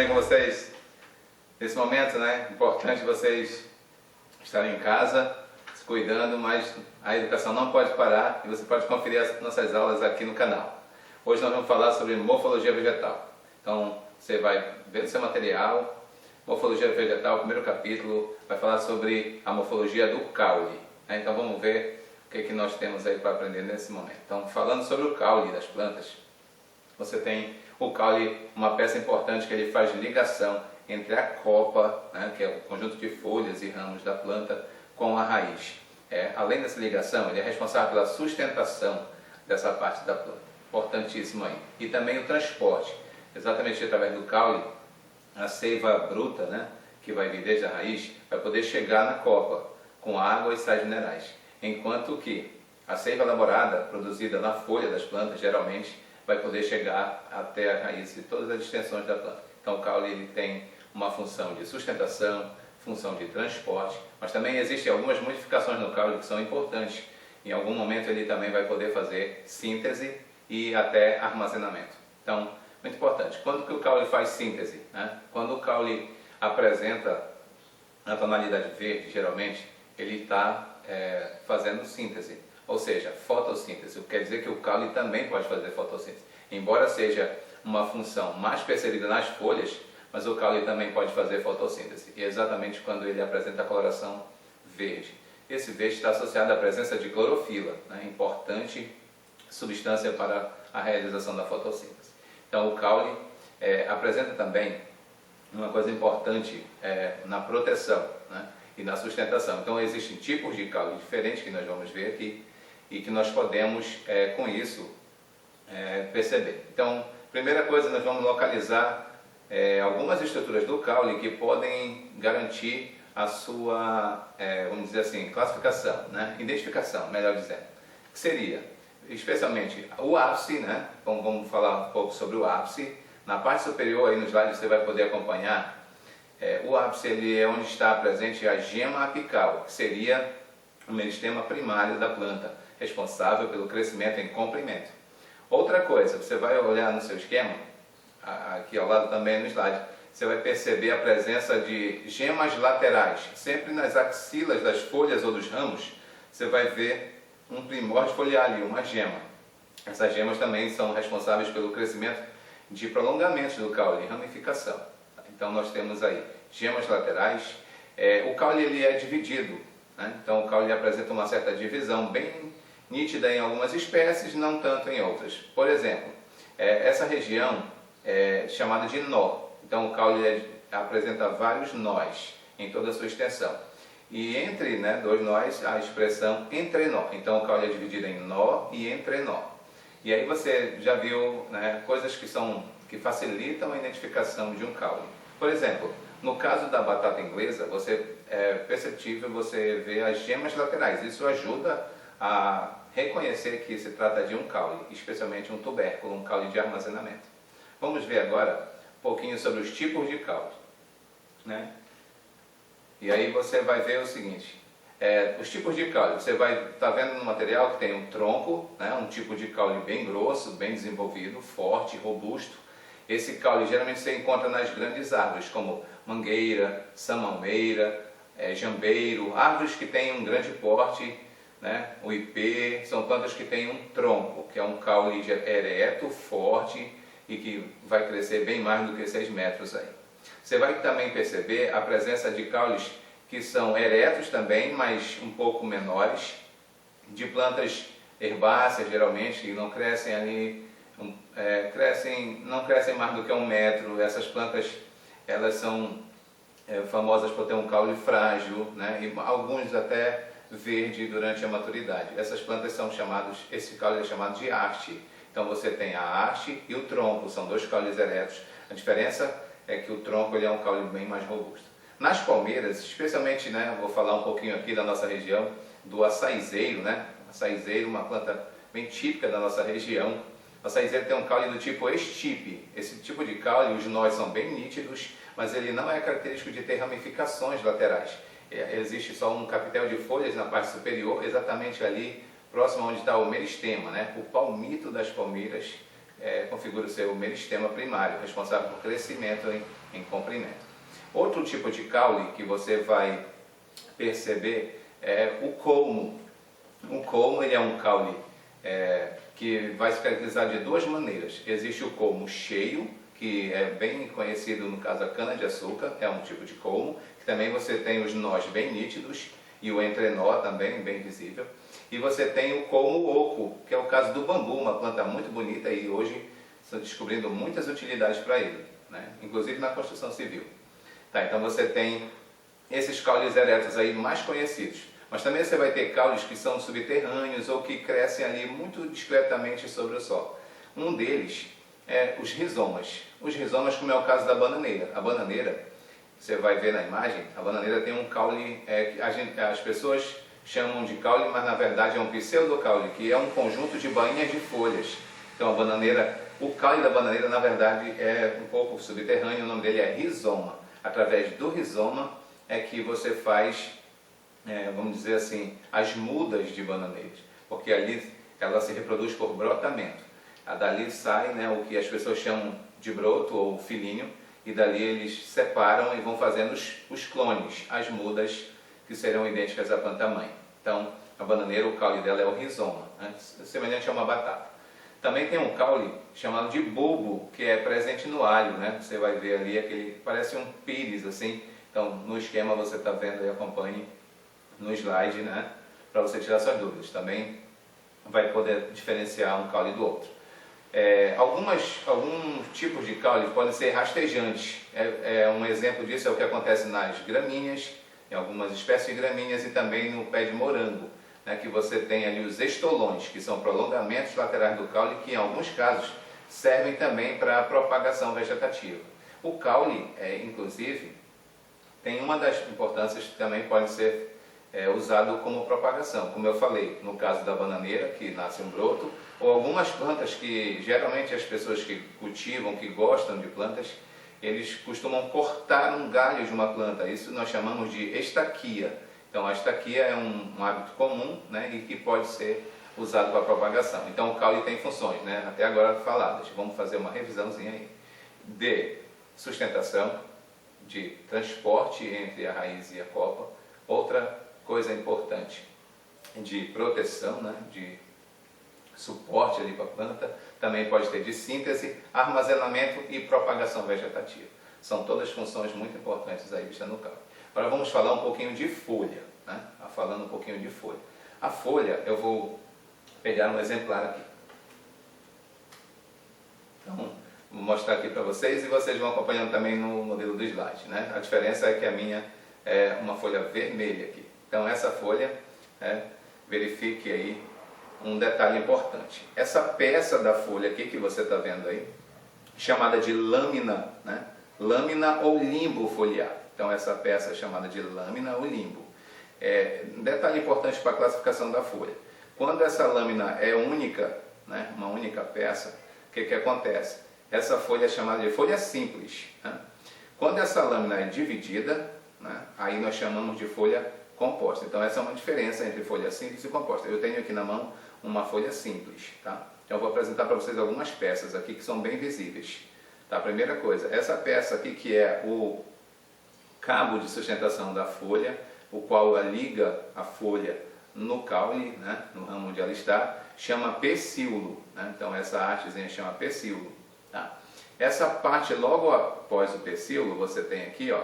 bem com vocês? Nesse momento, né, importante vocês estarem em casa, se cuidando, mas a educação não pode parar e você pode conferir as nossas aulas aqui no canal. Hoje nós vamos falar sobre morfologia vegetal. Então, você vai ver o seu material, morfologia vegetal, primeiro capítulo, vai falar sobre a morfologia do caule. Então vamos ver o que nós temos aí para aprender nesse momento. Então, falando sobre o caule das plantas, você tem o caule, uma peça importante que ele faz ligação entre a copa, né, que é o conjunto de folhas e ramos da planta, com a raiz. Além dessa ligação, ele é responsável pela sustentação dessa parte da planta. Importantíssimo aí. E também o transporte. Exatamente através do caule, a seiva bruta, né, que vai vir desde a raiz, vai poder chegar na copa com água e sais minerais. Enquanto que a seiva elaborada, produzida na folha das plantas, geralmente vai poder chegar até a raiz e todas as extensões da planta. Então o caule ele tem uma função de sustentação, função de transporte, mas também existem algumas modificações no caule que são importantes. Em algum momento ele também vai poder fazer síntese e até armazenamento. Então, muito importante. Quando que o caule faz síntese? Né? Quando o caule apresenta a tonalidade verde, geralmente, ele está fazendo síntese. Ou seja, fotossíntese, o que quer dizer que o caule também pode fazer fotossíntese. Embora seja uma função mais percebida nas folhas, mas o caule também pode fazer fotossíntese. E é exatamente quando ele apresenta a coloração verde. Esse verde está associado à presença de clorofila, né? Importante substância para a realização da fotossíntese. Então o caule apresenta também uma coisa importante na proteção, né? E na sustentação. Então existem tipos de caule diferentes que nós vamos ver aqui e que nós podemos, com isso, perceber. Então, primeira coisa, nós vamos localizar algumas estruturas do caule que podem garantir a sua, vamos dizer assim, classificação, né? Identificação, melhor dizendo. Que seria, especialmente, o ápice, né? Então, vamos falar um pouco sobre o ápice. Na parte superior, aí no slide, você vai poder acompanhar. O ápice ele é onde está presente a gema apical, que seria o meristema primário da planta, responsável pelo crescimento em comprimento. Outra coisa, você vai olhar no seu esquema, aqui ao lado também no slide, você vai perceber a presença de gemas laterais. Sempre nas axilas das folhas ou dos ramos, você vai ver um primórdio foliar ali, uma gema. Essas gemas também são responsáveis pelo crescimento de prolongamentos do caule, ramificação. Então nós temos aí gemas laterais. O caule ele é dividido, né? Então o caule apresenta uma certa divisão bem nítida em algumas espécies, não tanto em outras. Por exemplo, essa região é chamada de nó. Então o caule apresenta vários nós em toda a sua extensão. E entre, né, dois nós, a expressão entrenó. Então o caule é dividido em nó e entrenó. E aí você já viu, né, coisas que facilitam a identificação de um caule. Por exemplo, no caso da batata inglesa, é perceptível você ver as gemas laterais. Isso ajuda a reconhecer que se trata de um caule, especialmente um tubérculo, um caule de armazenamento. Vamos ver agora um pouquinho sobre os tipos de caule, né? E aí você vai ver o seguinte, os tipos de caule. Você vai estar vendo no material que tem um tronco, né, um tipo de caule bem grosso, bem desenvolvido, forte, robusto. Esse caule geralmente se encontra nas grandes árvores, como mangueira, samambeira, jambeiro, árvores que têm um grande porte, né? O ipê, são plantas que têm um tronco, que é um caule ereto, forte e que vai crescer bem mais do que 6 metros aí. Você vai também perceber a presença de caules que são eretos também, mas um pouco menores, de plantas herbáceas geralmente, que não crescem ali, não crescem mais do que 1 metro. Essas plantas elas são famosas por ter um caule frágil, né? E alguns até verde durante a maturidade. Essas plantas são esse caule é chamado de haste. Então você tem a haste e o tronco, são 2 caules eretos. A diferença é que o tronco ele é um caule bem mais robusto. Nas palmeiras, especialmente, né, vou falar um pouquinho aqui da nossa região, do açaizeiro, né? Açaizeiro, uma planta bem típica da nossa região. O açaizeiro tem um caule do tipo estipe. Esse tipo de caule, os nós são bem nítidos, mas ele não é característico de ter ramificações laterais. Existe só um capitel de folhas na parte superior, exatamente ali, próximo onde está o meristema, né? O palmito das palmeiras configura o seu meristema primário, responsável por crescimento em comprimento. Outro tipo de caule que você vai perceber é o colmo. O colmo ele é um caule que vai se caracterizar de duas maneiras. Existe o colmo cheio, que é bem conhecido no caso da cana-de-açúcar, é um tipo de colmo, que também você tem os nós bem nítidos e o entrenó também bem visível. E você tem o colmo oco, que é o caso do bambu, uma planta muito bonita e hoje estão descobrindo muitas utilidades para ele, né? Inclusive na construção civil. Tá, então você tem esses caules eretos aí mais conhecidos, mas também você vai ter caules que são subterrâneos ou que crescem ali muito discretamente sobre o solo. Um deles é os rizomas. Os rizomas, como é o caso da bananeira. A bananeira, você vai ver na imagem, a bananeira tem um caule, as pessoas chamam de caule, mas na verdade é um pseudocaule, que é um conjunto de bainhas de folhas. Então a bananeira, o caule da bananeira na verdade é um pouco subterrâneo, o nome dele é rizoma. Através do rizoma é que você faz, vamos dizer assim, as mudas de bananeiras, porque ali ela se reproduz por brotamento. Dali sai, né, o que as pessoas chamam de broto ou filhinho, e dali eles separam e vão fazendo os clones, as mudas que serão idênticas à planta mãe. Então, a bananeira, o caule dela é o rizoma, né, semelhante a uma batata. Também tem um caule chamado de bulbo, que é presente no alho, né? Você vai ver ali aquele, parece um pires assim. Então, no esquema você está vendo e acompanhe no slide, né? Para você tirar suas dúvidas. Também vai poder diferenciar um caule do outro. Alguns tipos de caule podem ser rastejantes. Um exemplo disso é o que acontece nas gramíneas, em algumas espécies de gramíneas e também no pé de morango, né, que você tem ali os estolões, que são prolongamentos laterais do caule, que em alguns casos servem também para a propagação vegetativa. O caule, inclusive, tem uma das importâncias que também pode ser usado como propagação, como eu falei, no caso da bananeira, que nasce um broto, ou algumas plantas que geralmente as pessoas que cultivam, que gostam de plantas, eles costumam cortar um galho de uma planta, isso nós chamamos de estaquia. Então a estaquia é um hábito comum, né, e que pode ser usado para propagação. Então o caule tem funções, né, até agora faladas. Vamos fazer uma revisãozinha aí. De sustentação, de transporte entre a raiz e a copa. Outra coisa importante, de proteção, né, de suporte ali para a planta. Também pode ter de síntese, armazenamento e propagação vegetativa. São todas funções muito importantes aí vistas no caule. Agora vamos falar um pouquinho de folha, né? Falando um pouquinho de folha. A folha, eu vou pegar um exemplar aqui. Então, vou mostrar aqui para vocês e vocês vão acompanhando também no modelo do slide, né? A diferença é que a minha é uma folha vermelha aqui. Então essa folha, verifique aí um detalhe importante. Essa peça da folha aqui que você está vendo aí, chamada de lâmina, né? Lâmina ou limbo foliar. Então essa peça é chamada de lâmina ou limbo. Um detalhe importante para a classificação da folha. Quando essa lâmina é única, né, uma única peça, o que acontece? Essa folha é chamada de folha simples, né? Quando essa lâmina é dividida, né, aí nós chamamos de folha composta. Então essa é uma diferença entre folha simples e composta. Eu tenho aqui na mão uma folha simples, tá? Então eu vou apresentar para vocês algumas peças aqui que são bem visíveis. Tá? A primeira coisa, essa peça aqui que é o cabo de sustentação da folha, o qual liga a folha no caule, né, no ramo onde ela está, chama pecíolo, né? Então essa hastezinha chama pecíolo, tá? Essa parte logo após o pecíolo, você tem aqui, ó,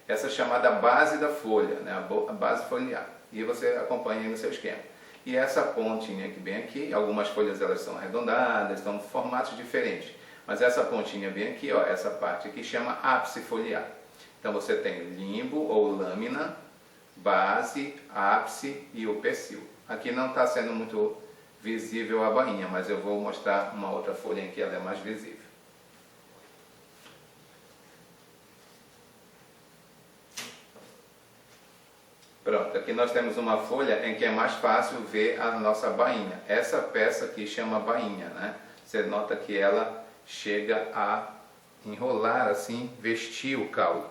essa chamada base da folha, né, a base foliar, e você acompanha aí no seu esquema. E essa pontinha que bem aqui, algumas folhas elas são arredondadas, estão em formatos diferentes, mas essa pontinha bem aqui, ó, essa parte aqui chama ápice foliar. Então você tem limbo ou lâmina, base, ápice e o pecíolo. Aqui não está sendo muito visível a bainha, mas eu vou mostrar uma outra folha em que ela é mais visível. Pronto, aqui nós temos uma folha em que é mais fácil ver a nossa bainha. Essa peça aqui chama bainha, né? Você nota que ela chega a enrolar assim, vestir o caule.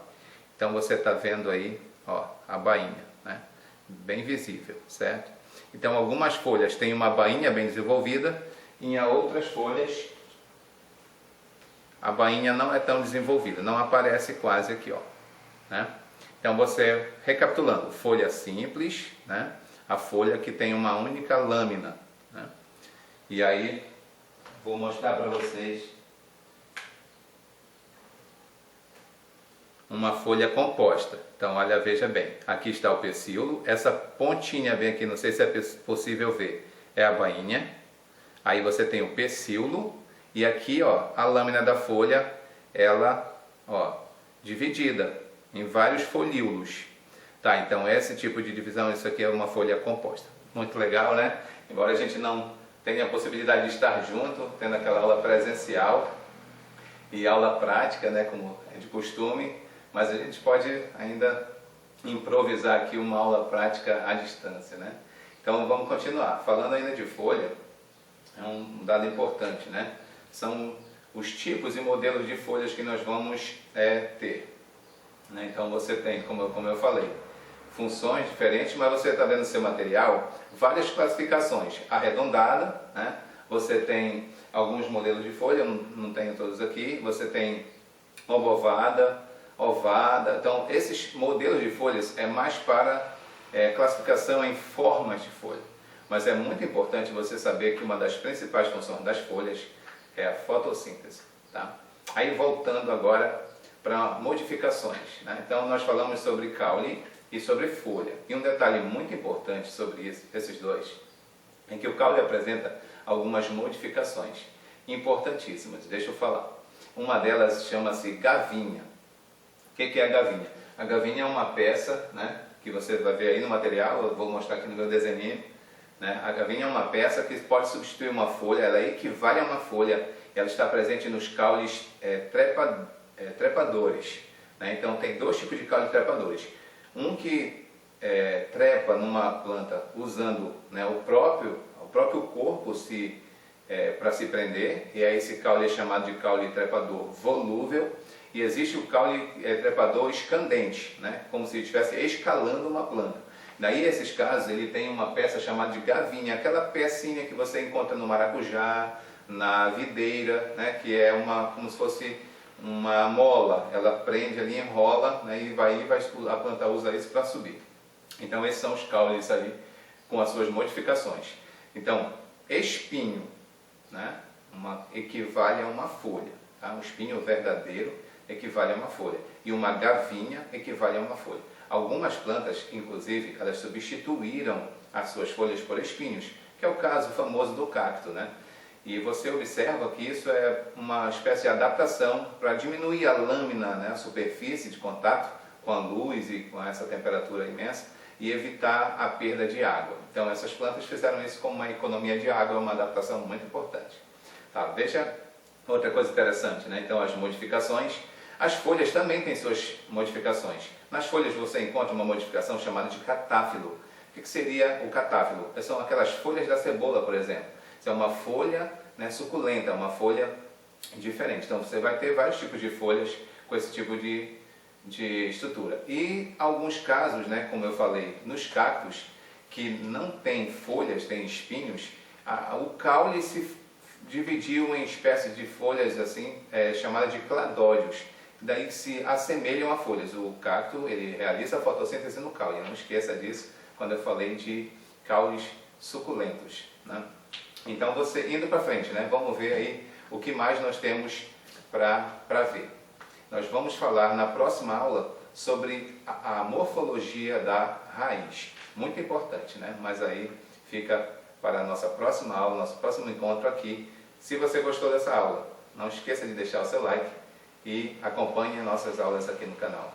Então você está vendo aí, ó, a bainha, né? Bem visível, certo? Então algumas folhas têm uma bainha bem desenvolvida e em outras folhas a bainha não é tão desenvolvida, não aparece quase aqui, ó, né? Então você, recapitulando, folha simples, né? A folha que tem uma única lâmina, né? E aí, vou mostrar para vocês uma folha composta. Então, olha, veja bem, aqui está o pecíolo, essa pontinha bem aqui, não sei se é possível ver, é a bainha. Aí você tem o pecíolo e aqui, ó, a lâmina da folha, ela, ó, dividida em vários folíolos. Tá, então esse tipo de divisão, isso aqui é uma folha composta. Muito legal, né? Embora a gente não tenha a possibilidade de estar junto, tendo aquela aula presencial e aula prática, né, como é de costume, mas a gente pode ainda improvisar aqui uma aula prática à distância, né? Então vamos continuar. Falando ainda de folha, é um dado importante, né? São os tipos e modelos de folhas que nós vamos ter, né? Então você tem, como eu falei, funções diferentes, mas você está vendo no seu material várias classificações. Arredondada, né? Você tem alguns modelos de folha, eu não tenho todos aqui. Você tem obovada, ovada. Então esses modelos de folhas é mais para classificação em formas de folha. Mas é muito importante você saber que uma das principais funções das folhas é a fotossíntese, tá? Aí voltando agora para modificações, né? Então nós falamos sobre caule e sobre folha. E um detalhe muito importante sobre esses dois é que o caule apresenta algumas modificações importantíssimas. Deixa eu falar. Uma delas chama-se gavinha. O que é a gavinha? A gavinha é uma peça, né, que você vai ver aí no material, eu vou mostrar aqui no meu desenho, né? A gavinha é uma peça que pode substituir uma folha, ela equivale a uma folha, ela está presente nos caules trepadores, né? Então tem dois tipos de caule trepadores. Um que trepa numa planta usando, né, o próprio corpo para se prender, e aí esse caule é chamado de caule trepador volúvel. E existe o caule trepador escandente, né, como se estivesse escalando uma planta. Daí, nesses casos, ele tem uma peça chamada de gavinha, aquela pecinha que você encontra no maracujá, na videira, né, que é como se fosse uma mola. Ela prende ali, enrola, né, e a planta usa isso para subir. Então esses são os caules aí com as suas modificações. Então, espinho, né, equivale a uma folha, tá? Um espinho verdadeiro equivale a uma folha e uma gavinha equivale a uma folha. Algumas plantas, inclusive, elas substituíram as suas folhas por espinhos, que é o caso famoso do cacto, né? E você observa que isso é uma espécie de adaptação para diminuir a lâmina, né, a superfície de contato com a luz e com essa temperatura imensa e evitar a perda de água. Então essas plantas fizeram isso como uma economia de água, uma adaptação muito importante. Tá, veja outra coisa interessante, né? Então as modificações, as folhas também têm suas modificações. Nas folhas você encontra uma modificação chamada de catáfilo. O que seria o catáfilo? São aquelas folhas da cebola, por exemplo. Isso é uma folha, né, suculenta, uma folha diferente. Então você vai ter vários tipos de folhas com esse tipo de estrutura. E alguns casos, né, como eu falei, nos cactos, que não tem folhas, tem espinhos, o caule se dividiu em espécies de folhas assim, chamadas de cladódios, daí se assemelham a folhas. O cacto, ele realiza a fotossíntese no caule, não esqueça disso quando eu falei de caules suculentos, né? Então você indo para frente, né, vamos ver aí o que mais nós temos para ver. Nós vamos falar na próxima aula sobre a morfologia da raiz. Muito importante, né? Mas aí fica para a nossa próxima aula, nosso próximo encontro aqui. Se você gostou dessa aula, não esqueça de deixar o seu like e acompanhe nossas aulas aqui no canal.